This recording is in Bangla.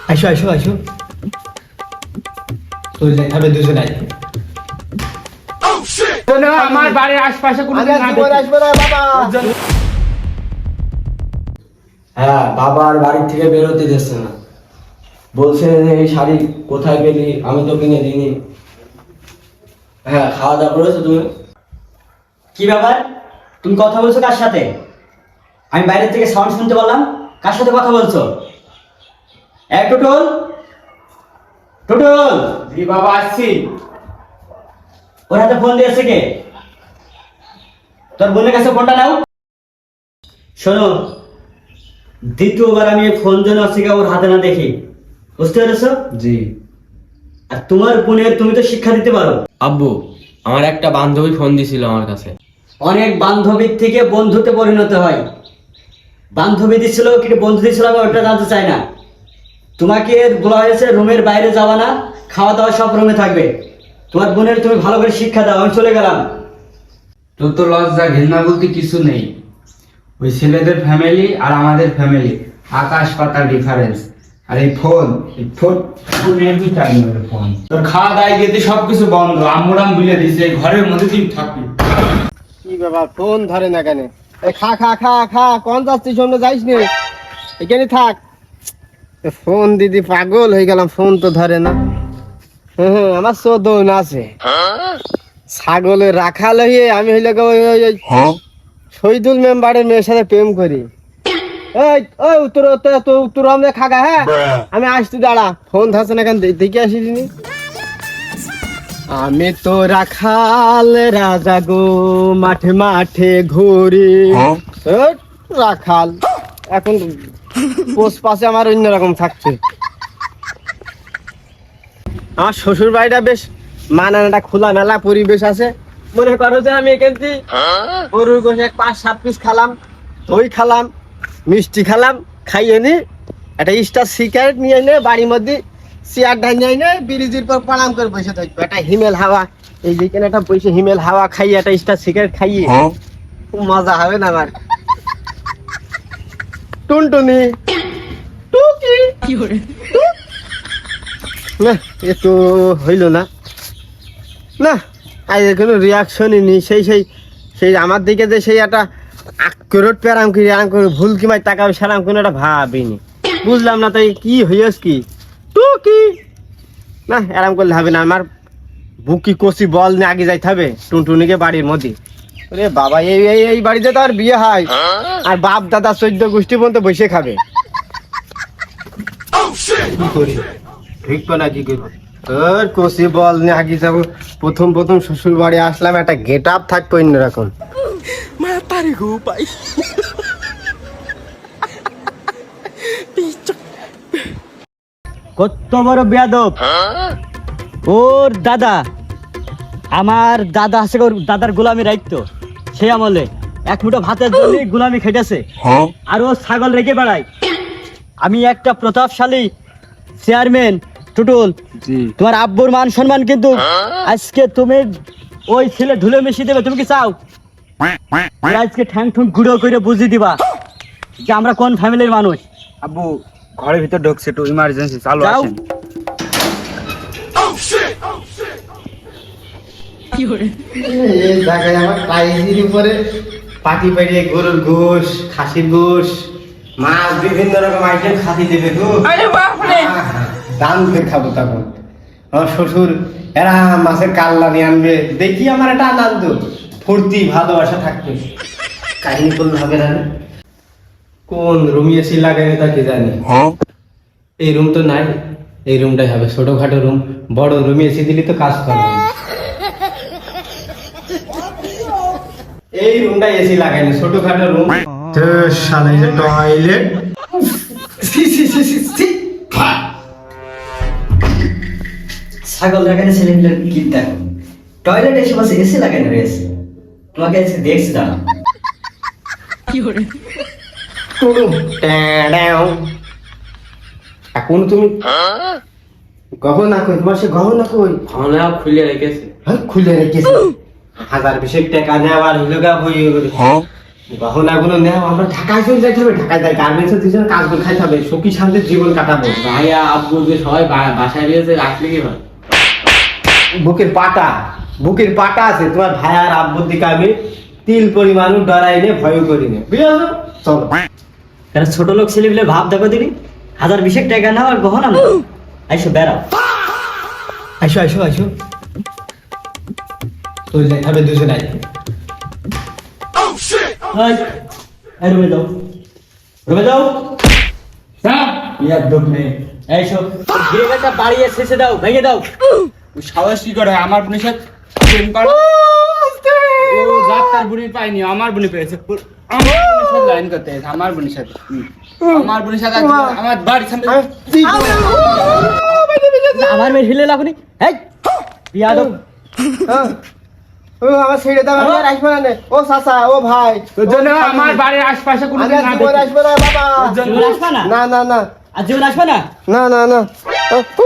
আইসো আইসো আইসো তুই যাইতে দুজন আই আমার বাড়ির আশপাশে কোনো হ্যাঁ, বাবার বাড়ি থেকে বেরোতে দিচ্ছে না, বলছে এই শাড়ি কোথায় পেলি, আমি তো কিনে দিইনি। হ্যাঁ, খাওয়া দাওয়া করেছো তুমি? কি ব্যাপার, তুমি কথা বলছো কার সাথে? আমি বাইরে থেকে সাউন্ড শুনতে পেলাম, কার সাথে কথা বলছো? এক টুটুল, টুটুল। জি বাবা, আসছি। ওর হাতে ফোন দিয়েছে কে? তোর বোনের কাছে ফোনটা নাও। শোনো, দ্বিতীয়বার আমি ফোন যেন আছে ওর হাতে না দেখি, বুঝতে পেরেছো? জি। আর তোমার বোনের তুমি তো শিক্ষা দিতে পারো। আব্বু, আমার একটা বান্ধবী ফোন দিছিল আমার কাছে। অনেক বান্ধবীর থেকে বন্ধুতে পরিণত হয়। বান্ধবী দিছিল কি বন্ধু দিছিল আমি ওটা জানতে চাই না। তোমাকে বলা হয়েছে রুমের বাইরে যাওয়া না, খাওয়া দাওয়া সব রুমে থাকবে। তোমার বোনের তুমি ভালো করে শিক্ষা দাও, আমি চলে গেলাম। তোর তো লজ্জা ঘৃণা বলতে কিছু নেই। ওই ছেলেদের ফ্যামিলি আর আমাদের ফ্যামিলি আকাশ পাতাল ডিফারেন্স। আর এই ফোন ফোন তোর খাওয়া দাওয়া গেতে সবকিছু বন্ধ। আম্মুরাম বুঝে দিছে ঘরের মধ্যে তুই থাকবি। কি ব্যাপার, ফোন ধরে না কেন? এই খা খা খা খা, কোন যাচ্ছিস? সামনে যাইস নি, এখানে থাক। ফোন দিদি পাগল হয়ে গেলাম, ফোন তো ধরে না। হ্যাঁ, আমার চোদন আছে। ছাগলের রাখাল হয়ে আমি হইলে শহীদুল মেম্বারের মেয়ের সাথে প্রেম করি। এই ওই উত্তর আমাদের খাগা। হ্যাঁ, আমি আসছি, দাঁড়া। ফোন ধরছে না কেন, দেখে আসিনি। আমি তো রাখাল রাজা গো, মাঠে মাঠে ঘুরি। রাখাল এখন পোস্ট পাশে আমার অন্যরকম থাকছে। আমার শ্বশুর বাড়িটা বেশ মানানাটা খোলা মেলা পরিবেশ আছে। মনে করো যে আমি এখান থেকে গরুর গোশে 5-7 পিস খালাম, দই খালাম, মিষ্টি খালাম, খাইয়ে নি একটা স্টার সিগারেট নিয়ে এনে বাড়ির মধ্যে চেয়ার ঢানিয়ে এনে ব্রিজের পর প্রণাম করে বসে থাকবো। একটা হিমেল হাওয়া, এই যেখানে একটা বসে হিমেল হাওয়া খাইয়ে একটা স্টার সিগারেট খাইয়ে খুব মজা হবে না আমার? টুনটুনি টুকি না, এ তো হইল না। না, আজ কোনো রিয়াকশনই নেই। সেই আমার দিকে যে সেই একটা আকরোট প্যারাম করি, আরাম করে ভুল কিমাই টাকা সারাম কোনো একটা ভাবিনি। বুঝলাম না তাই কি হইয়াস কি টুকি। না, আরাম করলে হবে না, আমার বুকি কষি বল নিয়ে আগে যাইতে হবে টুনটুনিকে বাড়ির মধ্যে। রে বাবা, এই বাড়িতে তো আর বিয়ে হয়, আর বাপ দাদা 14 গোষ্ঠী পর্যন্ত বসে খাবে। কি করি, ঠিক না? কি করবো? তোর কষি বল নিয়ে আগে যাবো। প্রথম শ্বশুর বাড়ি আসলাম, একটা গেট আপ থাকবো অন্যরকম। কত বড় বেয়াদব! ওর দাদা, আমার দাদা আছে, ওর দাদার গোলামি রাখতো সে আমলে। এক মুঠো ভাতের জন্য গোলামি খেটেছে, আর ও ছাগল রেখে বেড়ায়। আমি একটা প্রতাপশালী চেয়ারম্যান টুটুল, তোমার আব্বুর মান সম্মান কিন্তু আজকে তুমি ওই ছেলে ধুলে মিশিয়ে দেবে। তুমি কি চাও আজকে ঠ্যাং ঠুং গুঁড়ো করে বুঝিয়ে দিবা যে আমরা কোন ফ্যামিলির মানুষ? আব্বু ঘরের ভিতর ঢুকছে, একটু ইমার্জেন্সি, চালু যাও। আছেন। এই জায়গায় আমার টাইজির উপরে পাটি পাটিয়ে গরুর গোশ, খাসির গোশ, মাছ, বিভিন্ন রকম আইটেম খাতি দেবে গো। দাম করে খাবো তখন। আমার শ্বশুর এরা মাছের কাল্লা নিয়ে আনবে, দেখি আমার একটা আনন্দ ফুর্তি ভালোবাসা থাকবে। কাহিনী করলে হবে না। কোন রুমে এসি লাগাই তা কি জানি। এই রুম তো নাই, এই রুমটাই হবে ছোটখাটো রুম। বড় রুমে এসি দিলি তো কাজ করবে না। এই রুমটা এসি লাগাইনি, ছোটখাটো রুম। শালা এই যে টয়লেট, ছাগল লাগানো ছেলেগুলোর কি দেখো, টয়লেট এসে বসে এসি লাগানো রয়েছে। তোমাকে এসে দেখছি না। এখন তুমি গহনা কই? তোমার সে গহনা কই? আমরা খুলে রেখেছি। হ্যাঁ, খুলে রেখেছি। 1000-20 টাকা নেওয়ার হইল গা বই। গহনাগুলো নেও, আমরা ঢাকায় চলে যাইতে হবে। ঢাকায় যাই গার্মেন্টসে দুজন কাজগুলো খাইতে হবে, সুখী শান্তির জীবন কাটাবো। ভাইয়া আব্বু যে সবাই বাসায় রয়েছে রাখলে কি হয়? বুকের পাটা আছে তোমার ভাই আর আব্বুর দিকে আমি তিল পরিমাণও ডরাই নে, ভয় করি নে, বুঝেছো? চলো কেন ছোট লোক ছেলে বলে ভাব দেখো দিদি, 1020 টাকা নাও আর গহনা নাও, আইসো বেড়াও। আইসো আইসো আইসো, চলে যাইতে হবে দুজনাই। এই রুমে যাও, রুমে যাও। ইয়ার দুঃখ নেই, এইসো গিরেগাটা বাড়িয়ে শেষে দাও, ভেঙে দাও। সাহস কি করে আমার বোনের সাথে প্রেম করে? ও জাত তার বুড়ি পাইনি, আমার বুড়ি পেয়েছে। আমার বোনের সাথে লাইন করতে এসে, আমার বোনের সাথে আমার বোনের সাথে আমার বাড়ির সামনে আমার মেয়ে হিলে লাগুনি। এই পিয়াদব, ও আমার ছেড়ে দাও, আমি আর আসবো না নে। ও চাচা, ও ভাই, তোর জন্য আমার বাড়ির আশপাশে কোনো আমি আর জীবনে আসবো না বাবা। জীবন আসবে না? না না না আর জীবন আসবে না? না না না। ও